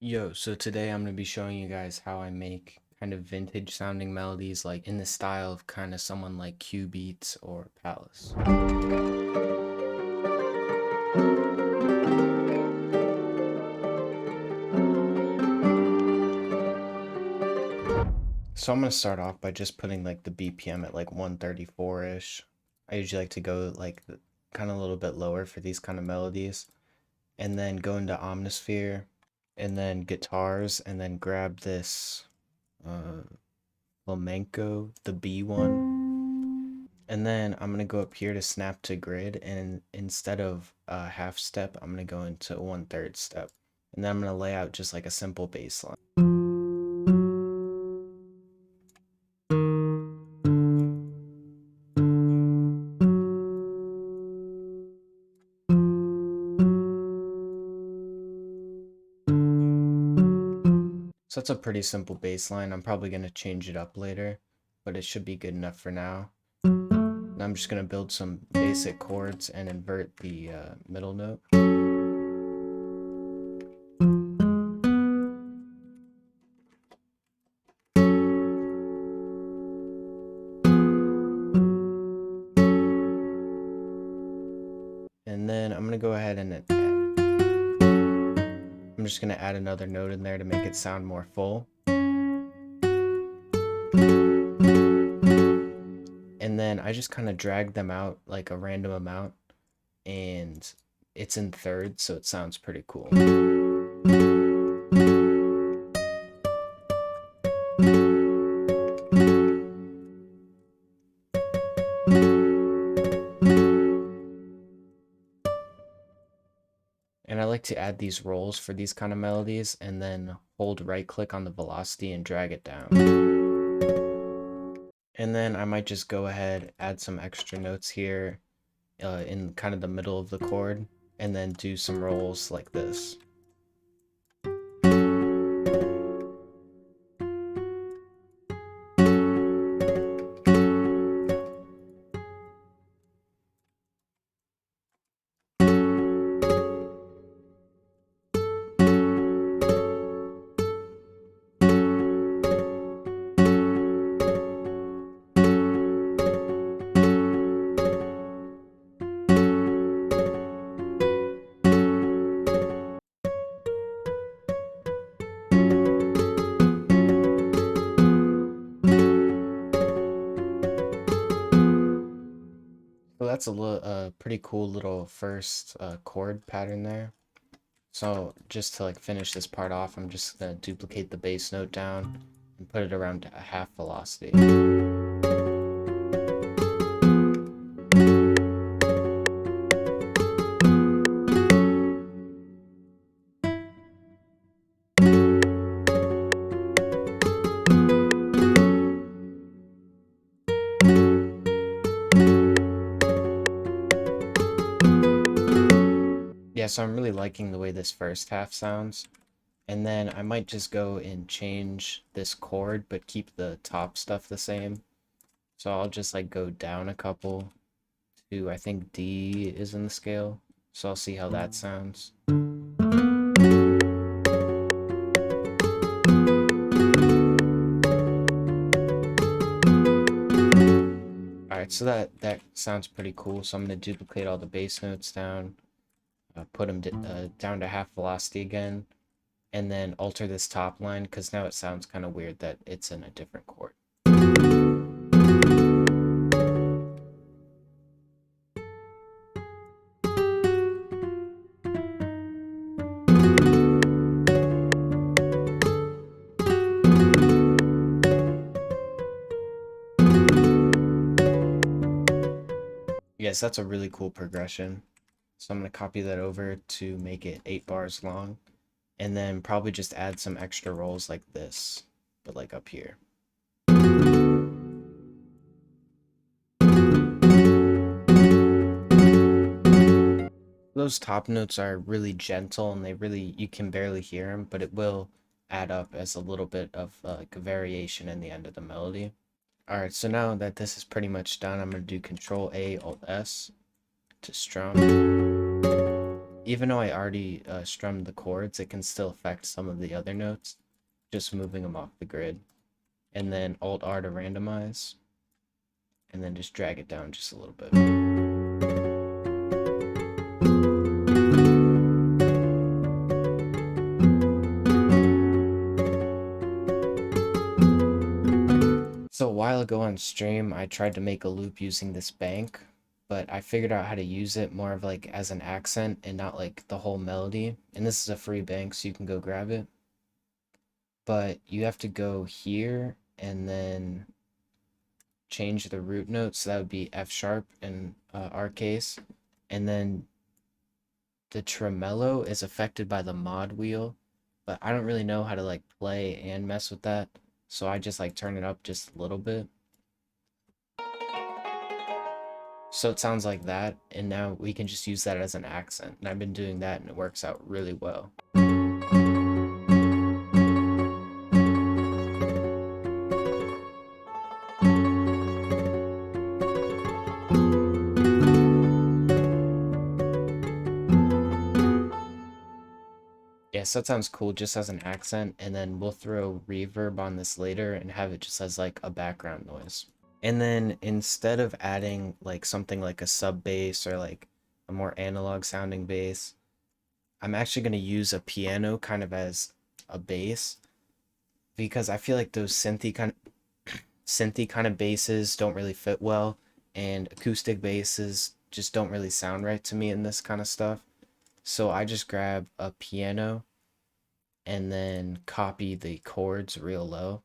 Yo, so today I'm going to be showing you guys how I make kind of vintage sounding melodies like in the style of kind of someone like Q Beats or Palace. So I'm going to start off by just putting like the BPM at like 134-ish. I usually like to go like kind of a little bit lower for these kind of melodies, and then go into Omnisphere and then guitars, and then grab this uh, flamenco, the B one. And then I'm gonna go up here to snap to grid, and instead of a half step, I'm gonna go into 1/3 step. And then I'm gonna lay out just like a simple bass line. So that's a pretty simple bass line. I'm probably gonna change it up later, but it should be good enough for now. Now I'm just gonna build some basic chords and invert the middle note. And then I'm gonna go ahead and I'm just gonna add another note in there to make it sound more full. And then I just kind of drag them out like a random amount, and it's in thirds, so it sounds pretty cool. And I like to add these rolls for these kind of melodies, and then hold right click on the velocity and drag it down. And then I might just go ahead, add some extra notes here in kind of the middle of the chord, and then do some rolls like this. So that's a pretty cool little first chord pattern there. So just to like finish this part off, I'm just gonna duplicate the bass note down and put it around a half velocity. Yeah, so I'm really liking the way this first half sounds. And then I might just go and change this chord, but keep the top stuff the same. So I'll just like go down a couple to, I think D is in the scale. So I'll see how that sounds. Alright, so that sounds pretty cool. So I'm going to duplicate all the bass notes down, put them down to half velocity again, and then alter this top line because now it sounds kind of weird that it's in a different chord. Yes, that's a really cool progression. So I'm going to copy that over to make it 8 bars long, and then probably just add some extra rolls like this, but like up here. Those top notes are really gentle, and you can barely hear them, but it will add up as a little bit of like a variation in the end of the melody. Alright, so now that this is pretty much done, I'm going to do Control A, Alt S to strum. even though I already strummed the chords, it can still affect some of the other notes, just moving them off the grid. And then Alt R to randomize, and then just drag it down just a little bit. So a while ago on stream, I tried to make a loop using this bank, but I figured out how to use it more of like as an accent and not like the whole melody. And this is a free bank, so you can go grab it. But you have to go here and then change the root note, so that would be F sharp in our case. And then the tremolo is affected by the mod wheel, but I don't really know how to like play and mess with that, so I just like turn it up just a little bit. So it sounds like that, and now we can just use that as an accent. And I've been doing that and it works out really well. Yeah, so that sounds cool just as an accent, and then we'll throw reverb on this later and have it just as like a background noise. And then instead of adding like something like a sub bass or like a more analog sounding bass, I'm actually going to use a piano kind of as a bass, because I feel like those synthy kind of basses don't really fit well, and acoustic basses just don't really sound right to me in this kind of stuff. So I just grab a piano and then copy the chords real low.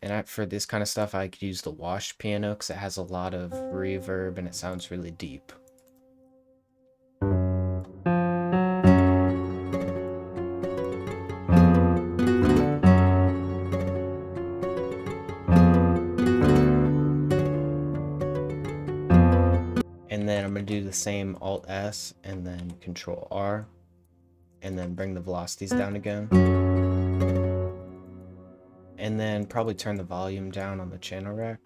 And for this kind of stuff, I could use the washed piano because it has a lot of reverb and it sounds really deep. And then I'm going to do the same Alt S and then Control R, and then bring the velocities down again. And then probably turn the volume down on the channel rack.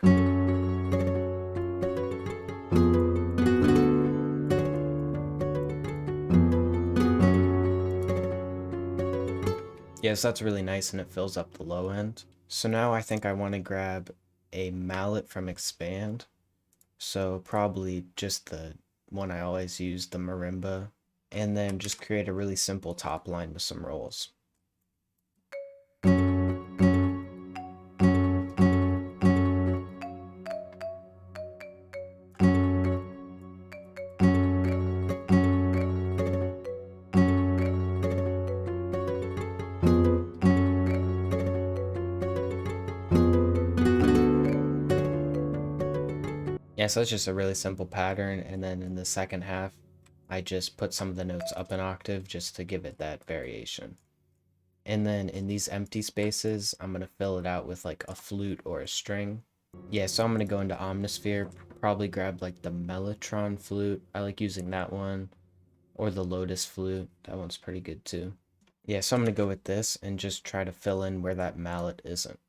Yeah, so that's really nice and it fills up the low end. So now I think I want to grab a mallet from Expand. So probably just the one I always use, the marimba. And then just create a really simple top line with some rolls. Yeah, so it's just a really simple pattern, and then in the second half, I just put some of the notes up an octave just to give it that variation. And then in these empty spaces, I'm going to fill it out with like a flute or a string. Yeah, so I'm going to go into Omnisphere, probably grab like the Mellotron flute. I like using that one, or the Lotus flute. That one's pretty good too. Yeah, so I'm going to go with this and just try to fill in where that mallet isn't.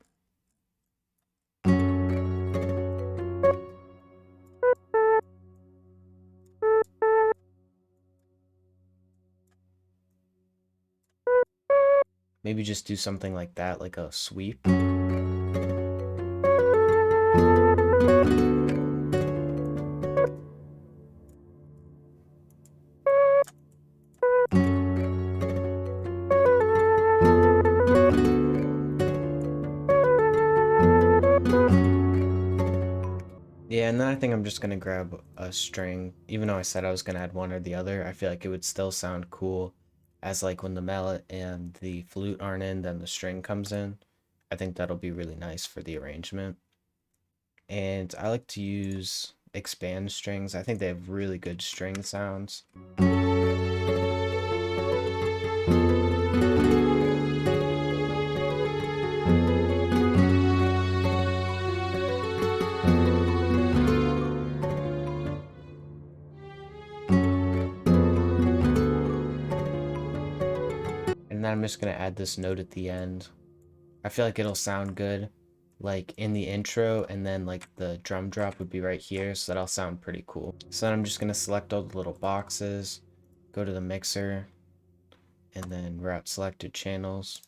Maybe just do something like that, like a sweep. Yeah, and then I think I'm just gonna grab a string. Even though I said I was gonna add one or the other, I feel like it would still sound cool as like when the mallet and the flute aren't in, then the string comes in. I think that'll be really nice for the arrangement. And I like to use expand strings. I think they have really good string sounds. And then I'm just gonna add this note at the end. I feel like it'll sound good like in the intro, and then like the drum drop would be right here, so that'll sound pretty cool. So then I'm just gonna select all the little boxes, go to the mixer, and then route selected channels,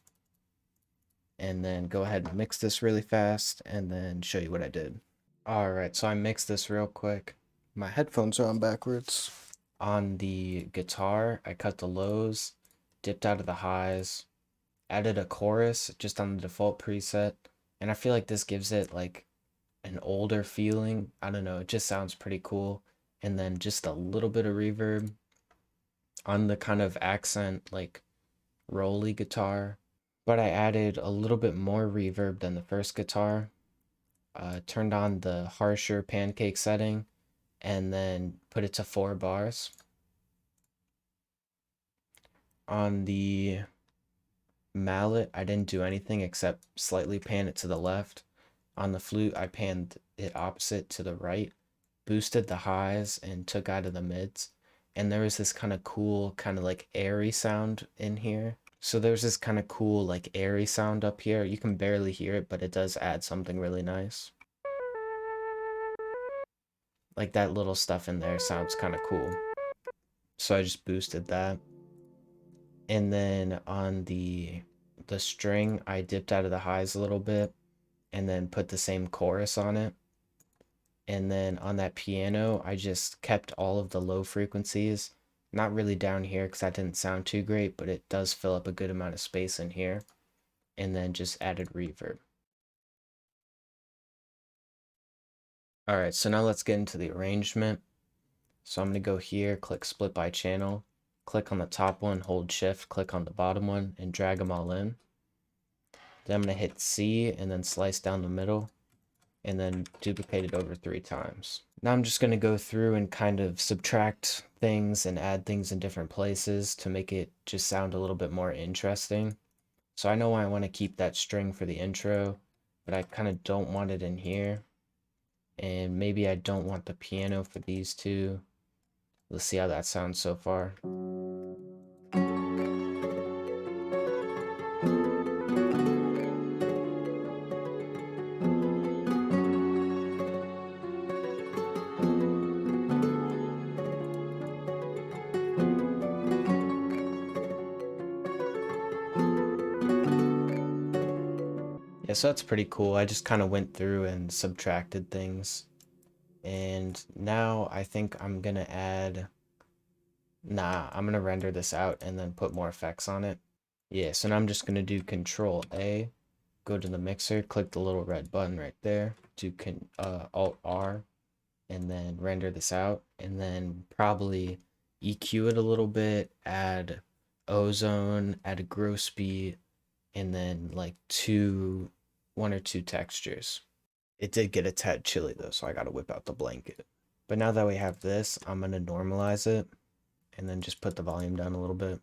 and then go ahead and mix this really fast, and then show you what I did. Alright, so I mixed this real quick. My headphones are on backwards. On the guitar, I cut the lows, dipped out of the highs, added a chorus just on the default preset, and I feel like this gives it like an older feeling. I don't know, it just sounds pretty cool. And then just a little bit of reverb on the kind of accent like rolly guitar, but I added a little bit more reverb than the first guitar. Turned on the harsher pancake setting and then put it to 4 bars. On the mallet, I didn't do anything except slightly pan it to the left. On the flute, I panned it opposite to the right, boosted the highs and took out of the mids. And there was this kind of cool, kind of like airy sound in here. So there's this kind of cool, like airy sound up here. You can barely hear it, but it does add something really nice. Like that little stuff in there sounds kind of cool. So I just boosted that. And then on the string, I dipped out of the highs a little bit and then put the same chorus on it. And then on that piano, I just kept all of the low frequencies. Not really down here because that didn't sound too great, but it does fill up a good amount of space in here. And then just added reverb. Alright, so now let's get into the arrangement. So I'm going to go here, click split by channel, click on the top one, hold shift, click on the bottom one, and drag them all in. Then I'm going to hit C and then slice down the middle, and then duplicate it over 3 times. Now I'm just going to go through and kind of subtract things and add things in different places to make it just sound a little bit more interesting. So I know I want to keep that string for the intro, but I kind of don't want it in here. And maybe I don't want the piano for these two. Let's see how that sounds so far. Yeah, so that's pretty cool. I just kind of went through and subtracted things. And now I think I'm gonna add, I'm gonna render this out and then put more effects on it. Yeah, so now I'm just gonna do Control A, go to the mixer, click the little red button right there, do Alt R, and then render this out, and then probably EQ it a little bit, add ozone, add a gross beat, and then like 1 or 2 textures. It did get a tad chilly though, so I gotta whip out the blanket. But now that we have this, I'm gonna normalize it and then just put the volume down a little bit.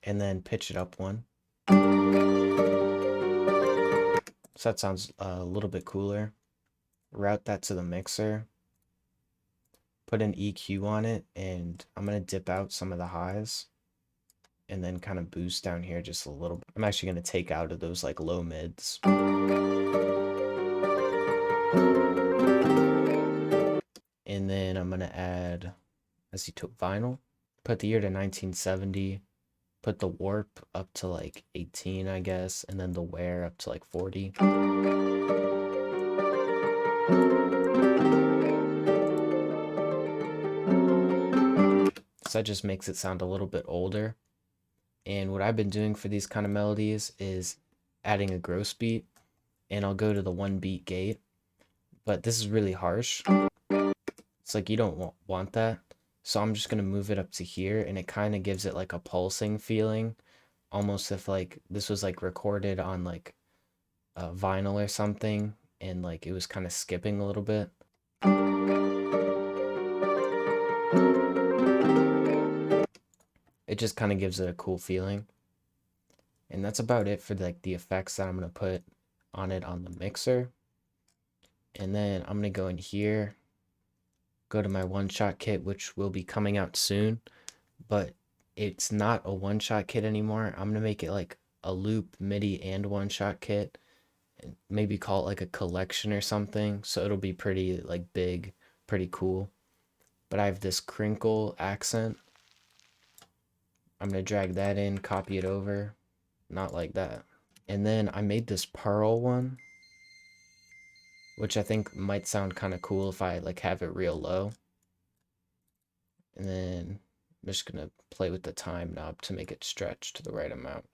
And then pitch it up 1. So that sounds a little bit cooler. Route that to the mixer. Put an EQ on it, and I'm gonna dip out some of the highs. And then kind of boost down here just a little bit. I'm actually going to take out of those like low mids. And then I'm going to add isotope vinyl. Put the year to 1970. Put the warp up to like 18, I guess. And then the wear up to like 40. So that just makes it sound a little bit older. And what I've been doing for these kind of melodies is adding a gross beat, and I'll go to the 1 beat gate, but this is really harsh. It's like you don't want that. So I'm just going to move it up to here, and it kind of gives it like a pulsing feeling, almost if like this was like recorded on like a vinyl or something, and like it was kind of skipping a little bit. It just kind of gives it a cool feeling. And that's about it for like the effects that I'm going to put on it on the mixer. And then I'm going to go in here, go to my one-shot kit, which will be coming out soon, but it's not a one-shot kit anymore. I'm going to make it like a loop, MIDI, and one-shot kit. maybe call it like a collection or something, so it'll be pretty like big, pretty cool. But I have this crinkle accent. I'm gonna drag that in, copy it over, not like that. And then I made this pearl one, which I think might sound kind of cool if I like have it real low. And then I'm just gonna play with the time knob to make it stretch to the right amount.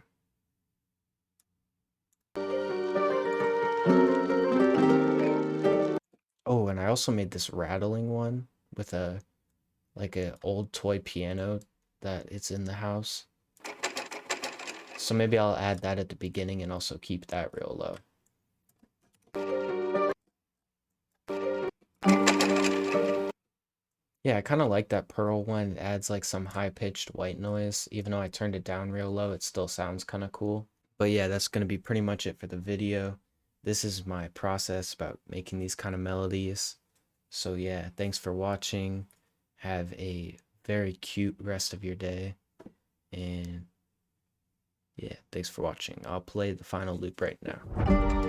Oh, and I also made this rattling one with a like an old toy piano that it's in the house. So maybe I'll add that at the beginning and also keep that real low. Yeah, I kind of like that pearl one. It adds like some high-pitched white noise. Even though I turned it down real low, it still sounds kind of cool. But yeah, that's going to be pretty much it for the video. This is my process about making these kind of melodies. So yeah, thanks for watching. Have a very cute rest of your day. And yeah, thanks for watching. I'll play the final loop right now.